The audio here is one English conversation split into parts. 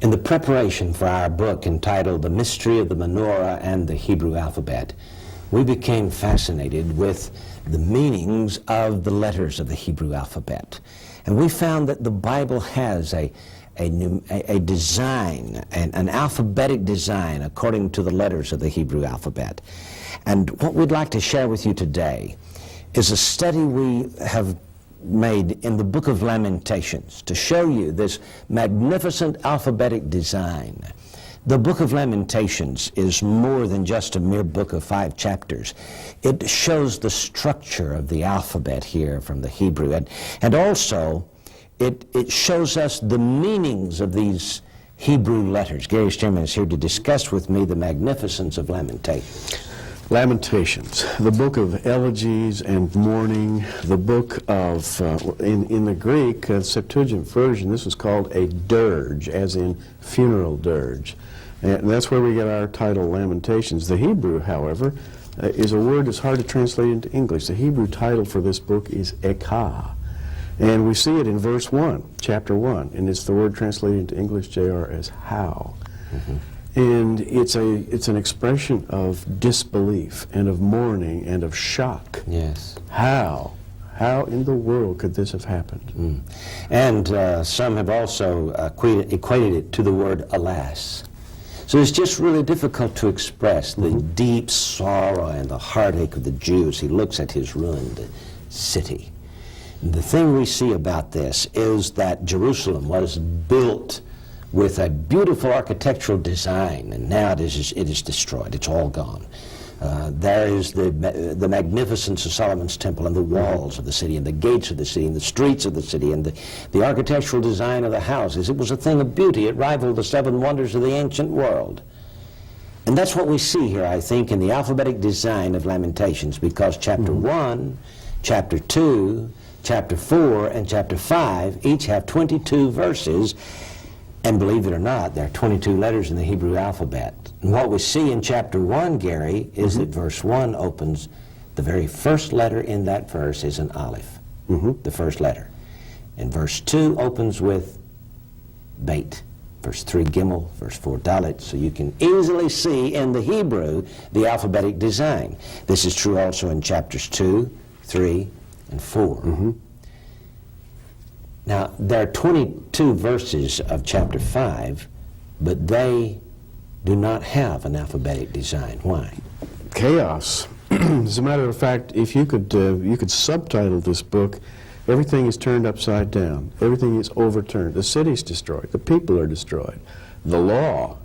In the preparation for our book entitled The Mystery of the Menorah and the Hebrew Alphabet, we became fascinated with the meanings of the letters of the Hebrew alphabet. And we found that the Bible has a design, an alphabetic design according to the letters of the Hebrew alphabet. And what we'd like to share with you today is a study we have made in the book of Lamentations to show you this magnificent alphabetic design. The book of Lamentations is more than just a mere book of 5 chapters. It shows the structure of the alphabet here from the Hebrew, and also it shows us the meanings of these Hebrew letters. Gary Stearman is here to discuss with me the magnificence of Lamentations. Lamentations, the book of elegies and mourning, the book of, in the Greek, Septuagint version, this was called a dirge, as in funeral dirge. And that's where we get our title, Lamentations. The Hebrew, however, is a word that's hard to translate into English. The Hebrew title for this book is Ekah. And we see it in verse 1, chapter 1, and it's the word translated into English, JR, as how. Mm-hmm. And it's an expression of disbelief and of mourning and of shock. Yes. How in the world could this have happened? Mm. And some have also equated it to the word alas. So it's just really difficult to express the deep sorrow and the heartache of the Jews. He looks at his ruined city. And the thing we see about this is that Jerusalem was built with a beautiful architectural design, and now it is destroyed. It's all gone. There is the magnificence of Solomon's temple and the walls of the city and the gates of the city and the streets of the city and the architectural design of the houses. It was a thing of beauty. It rivaled the 7 wonders of the ancient world. And that's what we see here, I think, in the alphabetic design of Lamentations, because chapter 1, chapter 2, chapter 4, and chapter 5 each have 22 verses. And believe it or not, there are 22 letters in the Hebrew alphabet. And what we see in chapter 1, Gary, is that verse 1 opens, the very first letter in that verse is an aleph, the first letter. And verse 2 opens with bait. Verse 3, gimel. Verse 4, dalet. So you can easily see in the Hebrew the alphabetic design. This is true also in chapters 2, 3, and 4. Now, there are 22 verses of chapter 5, but they do not have an alphabetic design. Why? Chaos. As a matter of fact, if you could subtitle this book, everything is turned upside down. Everything is overturned. The city's destroyed. The people are destroyed. The law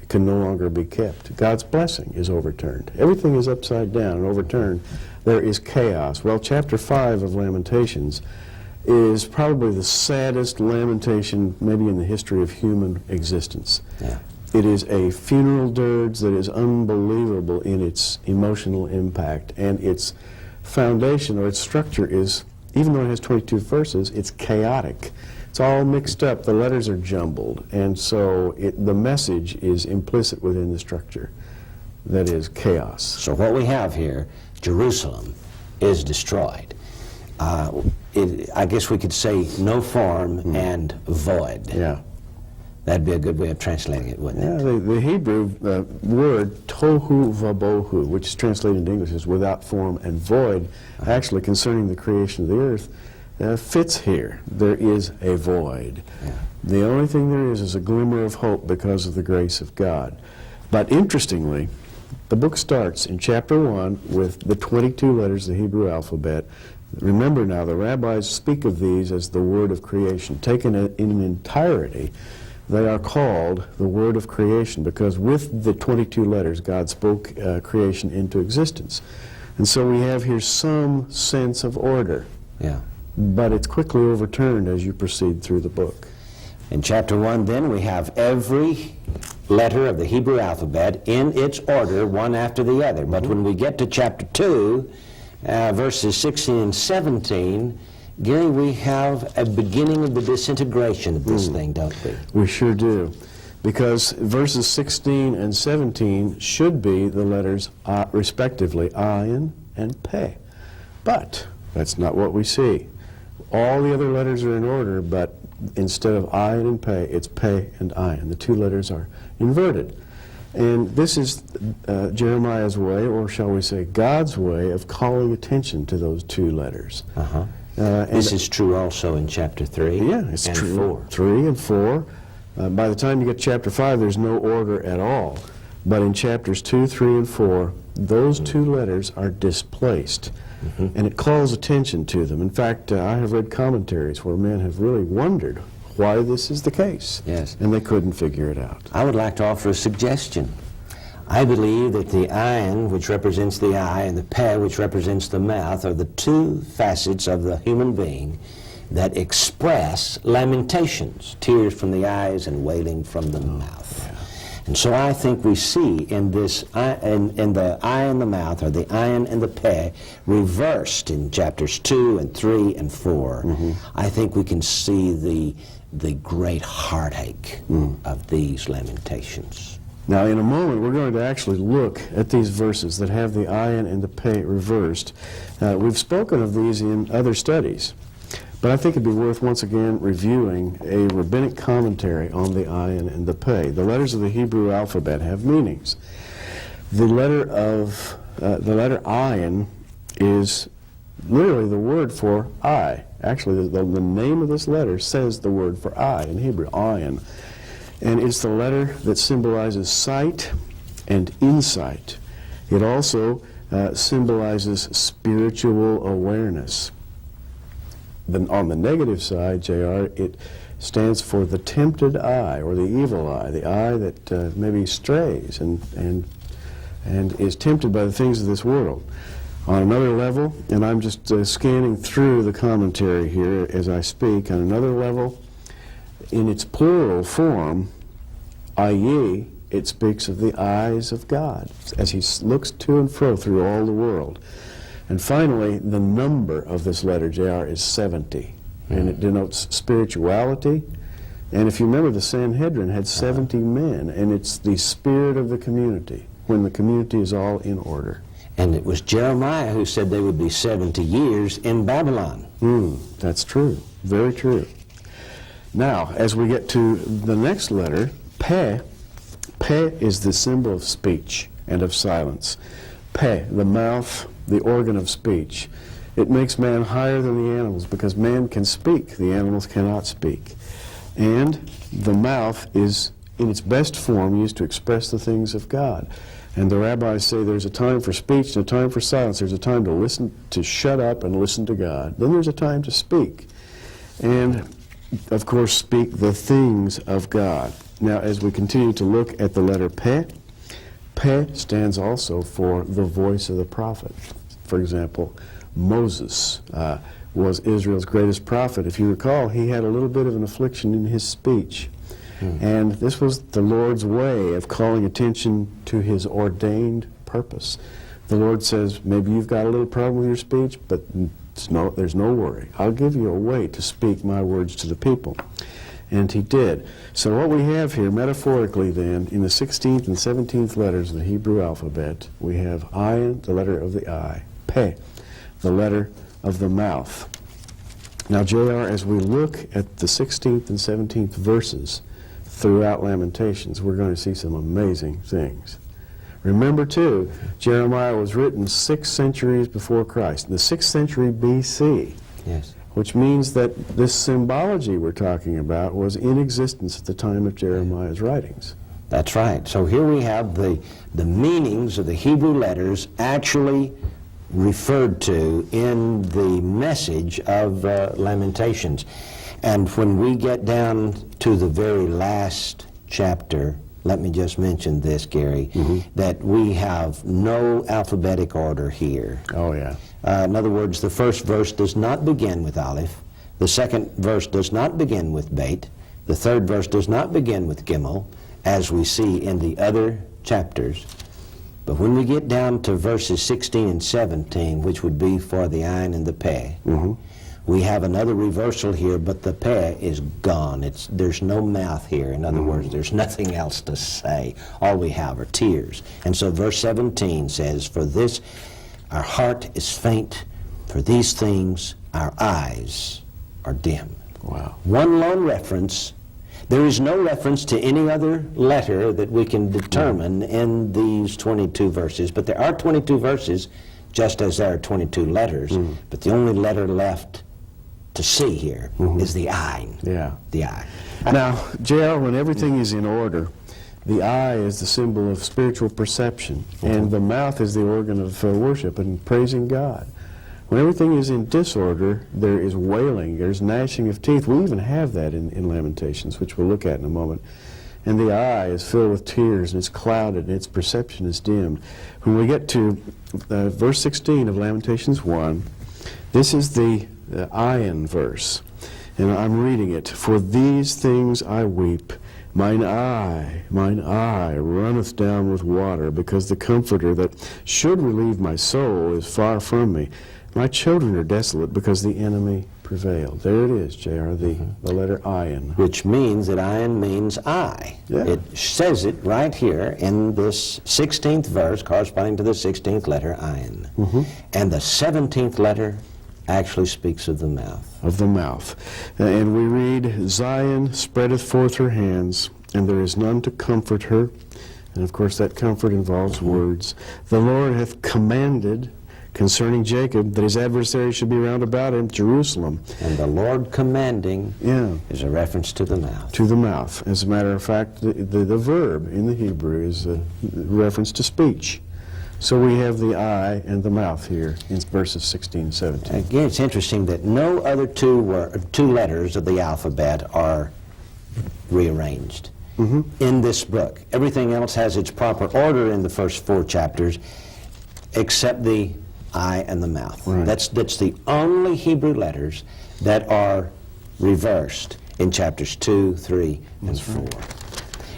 can no longer be kept. God's blessing is overturned. Everything is upside down and overturned. There is chaos. Well, chapter 5 of Lamentations is probably the saddest lamentation maybe in the history of human existence. Yeah. It is a funeral dirge that is unbelievable in its emotional impact, and its foundation or its structure is, even though it has 22 verses, it's chaotic. It's all mixed up. The letters are jumbled, and so the message is implicit within the structure. That is chaos. So what we have here, Jerusalem is destroyed. I guess we could say no form and void. Yeah. That'd be a good way of translating it, wouldn't it? Yeah, the Hebrew word tohu vabohu, which is translated into English as without form and void, actually concerning the creation of the earth, fits here. There is a void. Yeah. The only thing there is a glimmer of hope because of the grace of God. But interestingly, the book starts in chapter 1 with the 22 letters of the Hebrew alphabet. Remember now, the rabbis speak of these as the word of creation. Taken in entirety, they are called the word of creation because with the 22 letters, God spoke creation into existence. And so we have here some sense of order. Yeah. But it's quickly overturned as you proceed through the book. In chapter 1, then, we have every letter of the Hebrew alphabet in its order, one after the other. But when we get to chapter 2, verses 16 and 17, Gary, we have a beginning of the disintegration of this thing, don't we? We sure do. Because verses 16 and 17 should be the letters, respectively, Ayin and Pe. But that's not what we see. All the other letters are in order, but instead of ayin and peh, it's peh and ayin. The two letters are inverted. And this is Jeremiah's way, or shall we say God's way, of calling attention to those two letters. This is true also in chapter 3 yeah, it's and true. 4. 3 and 4. By the time you get to chapter 5, there's no order at all. But in chapters 2, 3, and 4, those two letters are displaced. And it calls attention to them. In fact, I have read commentaries where men have really wondered why this is the case. Yes. And they couldn't figure it out. I would like to offer a suggestion. I believe that the ayin, which represents the eye, and the peh, which represents the mouth, are the two facets of the human being that express lamentations, tears from the eyes and wailing from the mouth. And so I think we see in this, in the eye and the mouth, or the ayin and the peh, reversed in chapters 2 and 3 and 4. I think we can see the great heartache of these lamentations. Now, in a moment, we're going to actually look at these verses that have the ayin and the peh reversed. We've spoken of these in other studies, but I think it'd be worth once again reviewing a rabbinic commentary on the ayin and the peh. The letters of the Hebrew alphabet have meanings. The letter ayin is literally the word for eye. Actually, the name of this letter says the word for eye in Hebrew, ayin. And it's the letter that symbolizes sight and insight. It also symbolizes spiritual awareness. Then on the negative side, JR, it stands for the tempted eye, or the evil eye, the eye that maybe strays and is tempted by the things of this world. On another level, and I'm just scanning through the commentary here as I speak, on another level, in its plural form, Ayin, it speaks of the eyes of God as he looks to and fro through all the world. And finally, the number of this letter, JR, is 70. And it denotes spirituality. And if you remember, the Sanhedrin had 70 men, and it's the spirit of the community, when the community is all in order. And it was Jeremiah who said they would be 70 years in Babylon. That's true. Very true. Now, as we get to the next letter, peh, peh is the symbol of speech and of silence. Peh, the mouth, the organ of speech. It makes man higher than the animals because man can speak, the animals cannot speak. And the mouth is, in its best form, used to express the things of God. And the rabbis say there's a time for speech and a time for silence. There's a time to listen, to shut up and listen to God. Then there's a time to speak. And of course, speak the things of God. Now, as we continue to look at the letter peh, peh stands also for the voice of the prophet. For example, Moses was Israel's greatest prophet. If you recall, he had a little bit of an affliction in his speech. And this was the Lord's way of calling attention to his ordained purpose. The Lord says, maybe you've got a little problem with your speech, but there's no worry. I'll give you a way to speak my words to the people. And he did. So what we have here, metaphorically then, in the 16th and 17th letters of the Hebrew alphabet, we have ayin, the letter of the eye, peh, the letter of the mouth. Now, JR, as we look at the 16th and 17th verses throughout Lamentations, we're going to see some amazing things. Remember, too, Jeremiah was written 6 centuries before Christ, the 6th century B.C., Yes. which means that this symbology we're talking about was in existence at the time of Jeremiah's writings. That's right. So here we have the meanings of the Hebrew letters actually referred to in the message of Lamentations. And when we get down to the very last chapter, let me just mention this, Gary, that we have no alphabetic order here. Oh, yeah. In other words, the first verse does not begin with Aleph. The second verse does not begin with Beit. The third verse does not begin with Gimel, as we see in the other chapters. But when we get down to verses 16 and 17, which would be for the Ayin and the Peh, we have another reversal here, but the Peh is gone. There's no mouth here. In other words, there's nothing else to say. All we have are tears. And so verse 17 says, "For this our heart is faint, for these things our eyes are dim." Wow. One lone reference. There is no reference to any other letter that we can determine in these 22 verses, but there are 22 verses just as there are 22 letters, but the only letter left to see here is the Ayin. Yeah. The I. Now, JR, when everything is in order, the eye is the symbol of spiritual perception, and the mouth is the organ of worship and praising God. When everything is in disorder, there is wailing, there's gnashing of teeth. We even have that in Lamentations, which we'll look at in a moment. And the eye is filled with tears, and it's clouded, and its perception is dimmed. When we get to verse 16 of Lamentations 1, this is the Ayin verse, and I'm reading it. For these things I weep, mine eye runneth down with water, because the Comforter that should relieve my soul is far from me. My children are desolate because the enemy prevailed. There it is, J.R., the letter Ayin. Which means that Ayin means I. Yeah. It says it right here in this 16th verse, corresponding to the 16th letter, Ayin. And the 17th letter actually speaks of the mouth. Of the mouth. And we read, Zion spreadeth forth her hands, and there is none to comfort her. And of course that comfort involves words. The Lord hath commanded concerning Jacob that his adversary should be round about him, Jerusalem. And the Lord commanding is a reference to the mouth. To the mouth. As a matter of fact, the verb in the Hebrew is a reference to speech. So we have the eye and the mouth here in verses 16 and 17. Again, it's interesting that no other two letters of the alphabet are rearranged in this book. Everything else has its proper order in the first 4 chapters, except the I and the mouth. Right. That's the only Hebrew letters that are reversed in chapters 2, 3, and 4.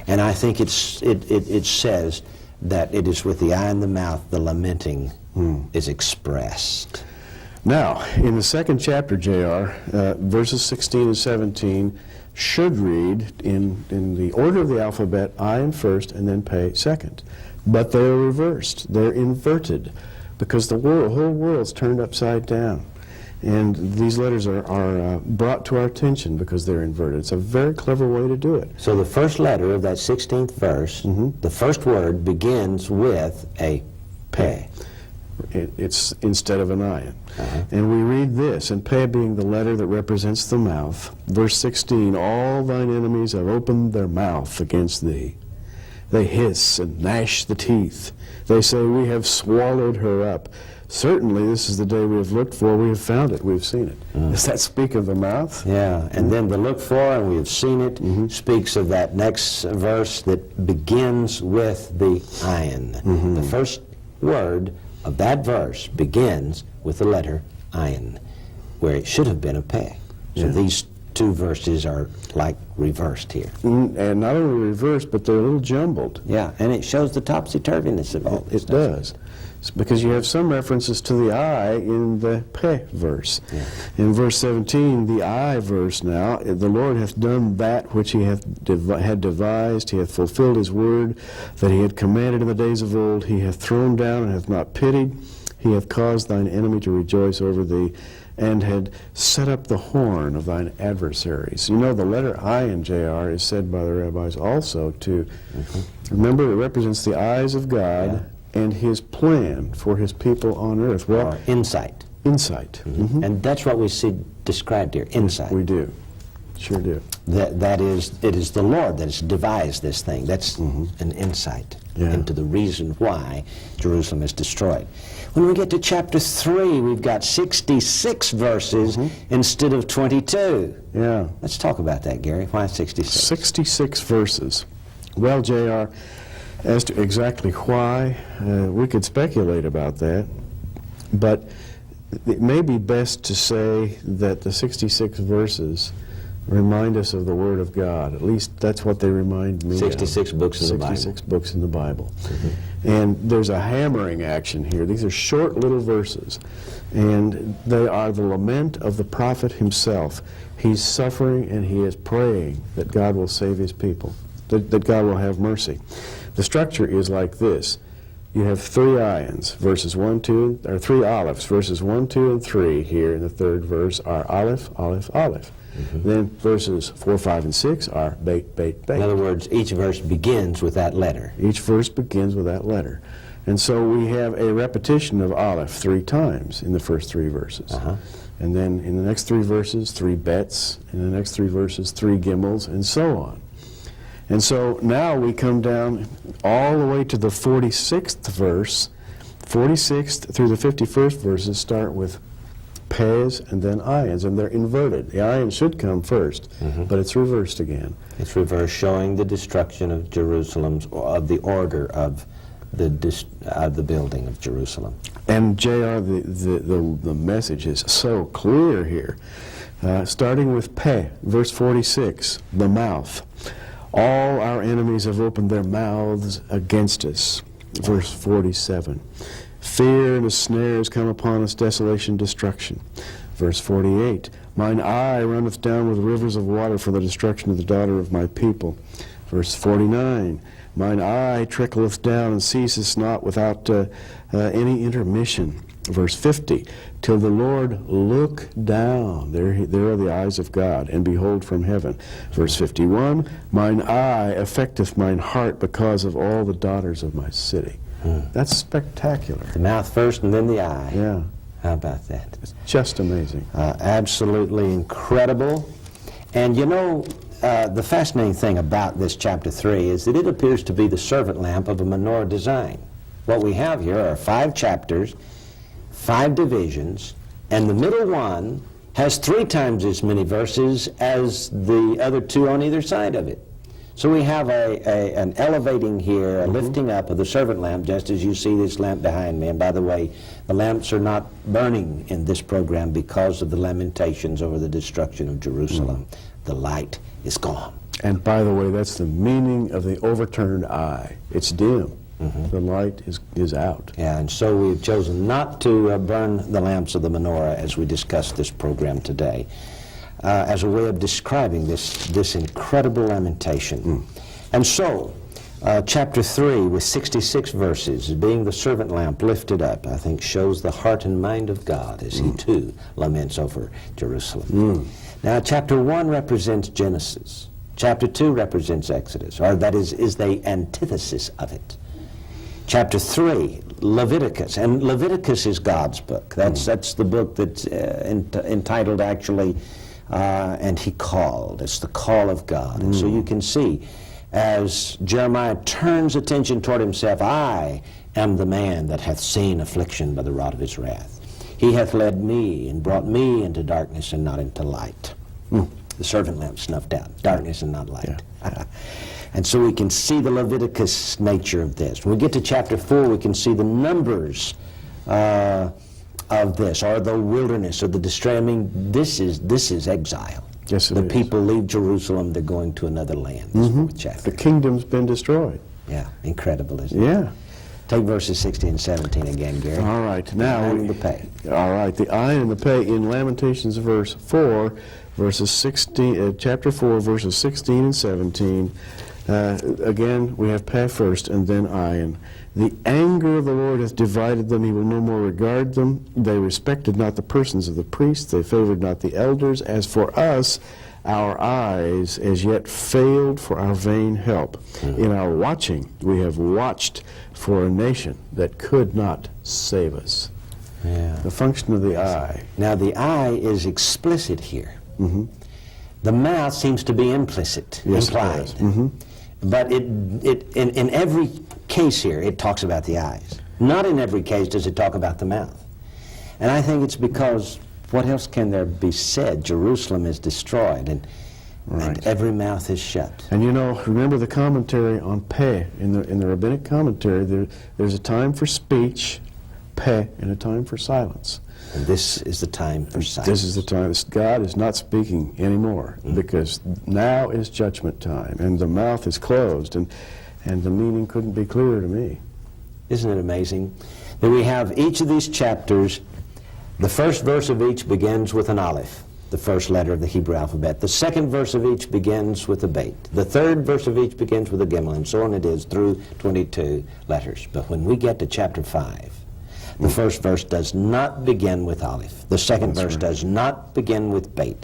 And I think it says that it is with the eye and the mouth the lamenting is expressed. Now, in the second chapter, J.R., verses 16 and 17 should read in the order of the alphabet, Ayin first and then Pe second. But they're reversed. They're inverted because the whole world's turned upside down. And these letters are brought to our attention because they're inverted. It's a very clever way to do it. So the first letter of that 16th verse, the first word begins with a Pe. It's instead of an Ayin. And we read this, and Pe being the letter that represents the mouth. Verse 16, all thine enemies have opened their mouth against thee. They hiss and gnash the teeth. They say, we have swallowed her up. Certainly, this is the day we have looked for. We have found it. We have seen it. Does that speak of the mouth? Yeah, and then the look for, and we have seen it, speaks of that next verse that begins with the Ayin. The first word of that verse begins with the letter Ayin, where it should have been a Pe. So these 2 verses are like reversed here. And not only reversed, but they're a little jumbled. Yeah, and it shows the topsy-turviness of all this. It does. It's because you have some references to the I in the Pe verse. In verse 17, the I verse now, the Lord hath done that which he had devised. He hath fulfilled his word that he had commanded in the days of old. He hath thrown down and hath not pitied. He hath caused thine enemy to rejoice over thee, and had set up the horn of thine adversaries. You know, the letter I in JR is said by the rabbis also to, remember, it represents the eyes of God and his plan for his people on earth. Well, insight. Insight. And that's what we see described here, insight. We do. Sure do. That is, it is the Lord that has devised this thing. That's an insight into the reason why Jerusalem is destroyed. When we get to chapter 3, we've got 66 verses instead of 22. Yeah. Let's talk about that, Gary. Why 66? 66 verses. Well, JR, as to exactly why, we could speculate about that, but it may be best to say that the 66 verses remind us of the Word of God. At least that's what they remind me 66 of. books in the Bible. 66 books in the Bible. And there's a hammering action here. These are short little verses, and they are the lament of the prophet himself. He's suffering and he is praying that God will save his people, that God will have mercy. The structure is like this. You have 3 Ayins, verses 1, 2, or 3 Aleph, verses 1, 2, and 3 here in the 3rd verse are Aleph, Aleph, Aleph. Then verses 4, 5, and 6 are bait, bait, bait. In other words, each verse begins with that letter. Each verse begins with that letter. And so we have a repetition of Aleph 3 times in the first 3 verses. And then in the next 3 verses, 3 bets. In the next 3 verses, 3 gimels, and so on. And so now we come down all the way to the 46th verse. 46th through the 51st verses start with Pez and then Ayins, and they're inverted. The Ayin should come first, but it's reversed again. It's reversed, showing the destruction of Jerusalem, or of the order of the building of Jerusalem. And J.R., the message is so clear here. Starting with Pe, verse 46, the mouth. All our enemies have opened their mouths against us. Verse 47. Fear and a snare has come upon us, desolation, destruction. Verse 48. Mine eye runneth down with rivers of water for the destruction of the daughter of my people. Verse 49. Mine eye trickleth down and ceaseth not without any intermission. Verse 50, till the Lord look down. There are the eyes of God, and behold from heaven. Verse 51, mine eye affecteth mine heart because of all the daughters of my city. That's spectacular. The mouth first and then the eye. Yeah. How about that? It's just amazing. Absolutely incredible. And you know, the fascinating thing about this chapter 3 is that it appears to be the servant lamp of a menorah design. What we have here are 5 chapters, 5 divisions, and the middle one has 3 times as many verses as the other 2 on either side of it. So we have an elevating here, a lifting up of the servant lamp, just as you see this lamp behind me. And by the way, the lamps are not burning in this program because of the lamentations over the destruction of Jerusalem. The light is gone. And by the way, that's the meaning of the overturned eye. It's dim. The light is out. Yeah, and so we've chosen not to burn the lamps of the menorah as we discuss this program today, as a way of describing this incredible lamentation. And so, chapter 3 with 66 verses, being the servant lamp lifted up, I think shows the heart and mind of God as he too laments over Jerusalem. Now, chapter 1 represents Genesis. Chapter 2 represents Exodus, or that is the antithesis of it. Chapter 3, Leviticus, and Leviticus is God's book. That's the book that's entitled actually, and he called. It's the call of God. And so you can see, as Jeremiah turns attention toward himself, I am the man that hath seen affliction by the rod of his wrath. He hath led me and brought me into darkness and not into light. The servant lamp snuffed out, darkness and not light. Yeah. And so we can see the Leviticus nature of this. When we get to chapter 4, we can see the numbers of this, or the wilderness, or the distress. I mean, this is exile. Yes, it the is. people leave Jerusalem, they're going to another land. This fourth chapter. The kingdom's been destroyed. Yeah, incredible, isn't it? Yeah. Take verses 16 and 17 again, Gary. All right. Now, And the pay. all right. The Ayin and the Pei in Lamentations verse 4, verses 16, chapter 4, verses 16 and 17. Again, we have Peh first and then Ayin. The anger of the Lord hath divided them. He will no more regard them. They respected not the persons of the priests. They favored not the elders. As for us, our eyes as yet failed for our vain help. In our watching, we have watched for a nation that could not save us. Yeah. The function of the eye. Now, the eye is explicit here. The mouth seems to be implicit, Yes, it implied. does. But in every case here, it talks about the eyes. Not in every case does it talk about the mouth. And I think it's because, what else can there be said? Jerusalem is destroyed, and every mouth is shut. And you know, remember the commentary on Peh in the rabbinic commentary. There's a time for speech, Peh, and a time for silence. And this is the time for silence. This is the time. God is not speaking anymore because now is judgment time, and the mouth is closed, and the meaning couldn't be clearer to me. Isn't it amazing that we have each of these chapters, the first verse of each begins with an aleph, the first letter of the Hebrew alphabet. The second verse of each begins with a beit. The third verse of each begins with a gimel, and so on it is through 22 letters. But when we get to chapter 5, The first verse does not begin with Aleph. The second verse does not begin with Beit.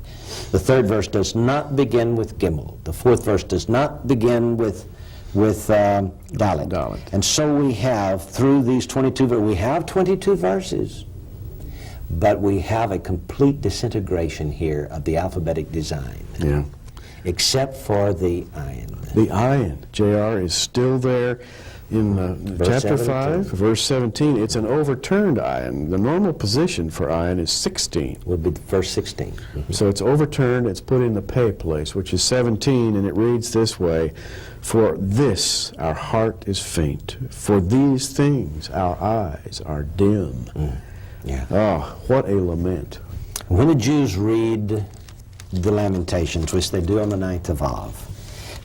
The third verse does not begin with Gimel. The fourth verse does not begin with Dalet. And so we have, through these 22 we have 22 verses, but we have a complete disintegration here of the alphabetic design. Yeah. Except for the Ayin. The Ayin, JR, is still there in chapter 5, verse 17. It's an overturned Ayin. The normal position for Ayin is 16. Would be verse 16. So it's overturned, it's put in the pay place, which is 17, and it reads this way: For this our heart is faint, for these things our eyes are dim. Yeah. Oh, what a lament. When the Jews read the Lamentations, which they do on the 9th of Av,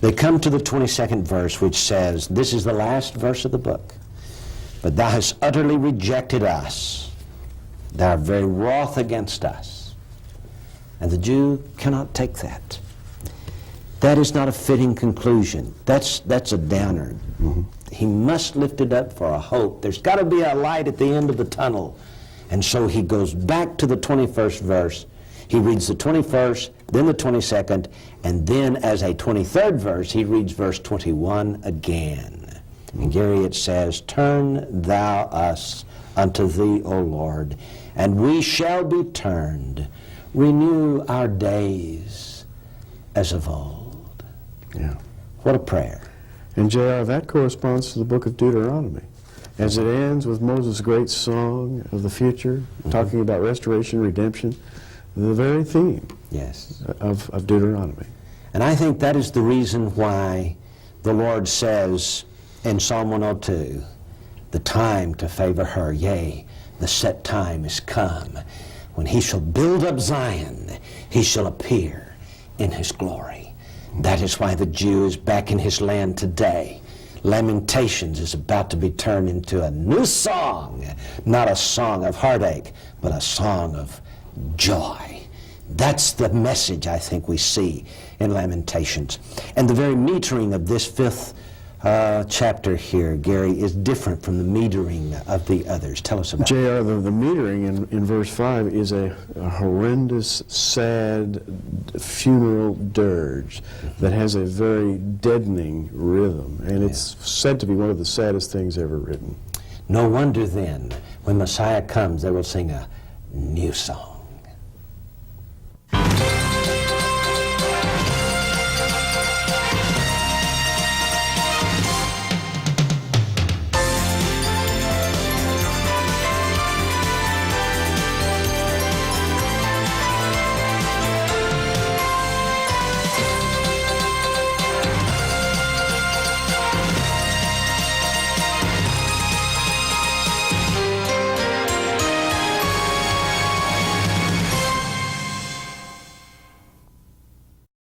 they come to the 22nd verse, which says, this is the last verse of the book, but thou hast utterly rejected us. Thou art very wroth against us. And the Jew cannot take that. That is not a fitting conclusion. That's a downer. He must lift it up for a hope. There's got to be a light at the end of the tunnel. And so he goes back to the 21st verse. He reads the 21st, then the 22nd, and then as a 23rd verse, he reads verse 21 again. And Gary, it says, Turn thou us unto thee, O Lord, and we shall be turned. Renew our days as of old. Yeah. What a prayer. And JR, that corresponds to the book of Deuteronomy. As it ends with Moses' great song of the future, talking about restoration, redemption, the very theme of Deuteronomy. And I think that is the reason why the Lord says in Psalm 102, the time to favor her, yea, the set time is come. When he shall build up Zion, he shall appear in his glory. That is why the Jew is back in his land today. Lamentations is about to be turned into a new song, not a song of heartache, but a song of joy. That's the message I think we see in Lamentations. And the very metering of this 5th chapter here, Gary, is different from the metering of the others. Tell us about it. JR, the metering in verse 5 is a horrendous, sad funeral dirge that has a very deadening rhythm, and it's said to be one of the saddest things ever written. No wonder then, when Messiah comes, they will sing a new song.